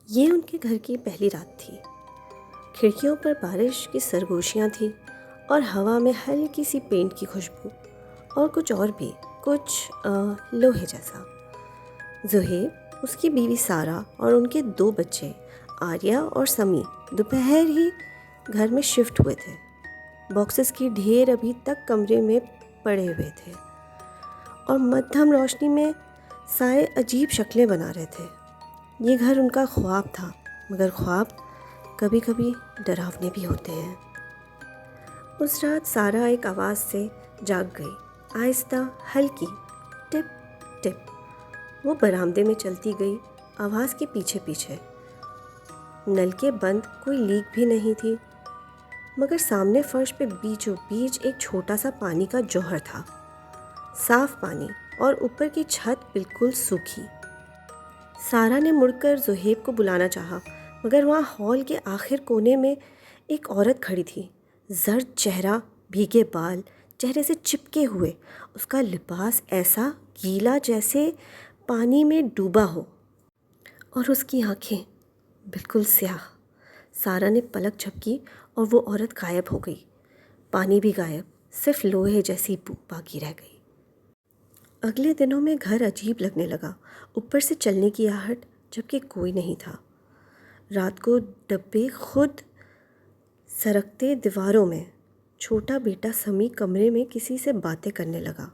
ये उनके घर की पहली रात थी। खिड़कियों पर बारिश की सरगोशियाँ थीं और हवा में हल्की सी पेंट की खुशबू और कुछ और भी, कुछ लोहे जैसा। ज़ुहैब, उसकी बीवी सारा और उनके 2 बच्चे आर्या और समी दोपहर ही घर में शिफ्ट हुए थे। बॉक्सेस की ढेर अभी तक कमरे में पड़े हुए थे और मध्यम रोशनी में साए अजीब शक्लें बना रहे थे। ये घर उनका ख्वाब था, मगर ख्वाब कभी कभी डरावने भी होते हैं। उस रात सारा एक आवाज़ से जाग गई, आहिस्ता, हल्की, टिप टिप। वो बरामदे में चलती गई, आवाज़ के पीछे पीछे। नल के बंद, कोई लीक भी नहीं थी, मगर सामने फर्श पे बीचों बीच एक छोटा सा पानी का जौहर था, साफ पानी, और ऊपर की छत बिल्कुल सूखी। सारा ने मुड़कर ज़ुहैब को बुलाना चाहा, मगर वहाँ हॉल के आखिर कोने में एक औरत खड़ी थी। जर्द चेहरा, भीगे बाल, चेहरे से चिपके हुए। उसका लिबास ऐसा गीला जैसे पानी में डूबा हो, और उसकी आंखें बिल्कुल स्याह। सारा ने पलक झपकी और वो औरत गायब हो गई। पानी भी गायब, सिर्फ लोहे जैसी बू बाकी रह गई। अगले दिनों में घर अजीब लगने लगा। ऊपर से चलने की आहट, जबकि कोई नहीं था। रात को डब्बे खुद सरकते दीवारों में। छोटा बेटा समी कमरे में किसी से बातें करने लगा।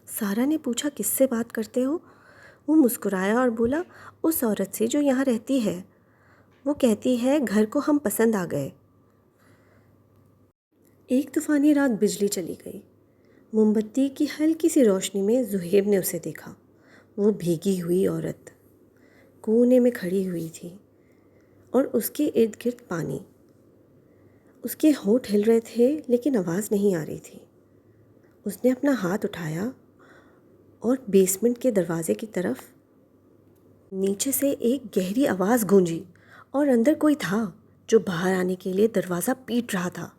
सारा ने पूछा, किससे बात करते हो? वो मुस्कुराया और बोला, उस औरत से जो यहाँ रहती है। वो कहती है घर को हम पसंद आ गए। एक तूफानी रात बिजली चली गई। मोमबत्ती की हल्की सी रोशनी में ज़ुहैब ने उसे देखा। वो भीगी हुई औरत कोने में खड़ी हुई थी और उसके इर्द गिर्द पानी। उसके होंठ हिल रहे थे, लेकिन आवाज़ नहीं आ रही थी। उसने अपना हाथ उठाया और बेसमेंट के दरवाजे की तरफ। नीचे से एक गहरी आवाज़ गूंजी और अंदर कोई था जो बाहर आने के लिए दरवाज़ा पीट रहा था।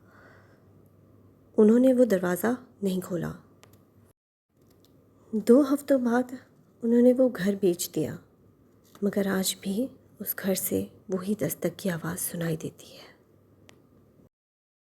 उन्होंने वो दरवाज़ा नहीं खोला। 2 हफ्तों बाद उन्होंने वो घर बेच दिया, मगर आज भी उस घर से वही दस्तक की आवाज़ सुनाई देती है।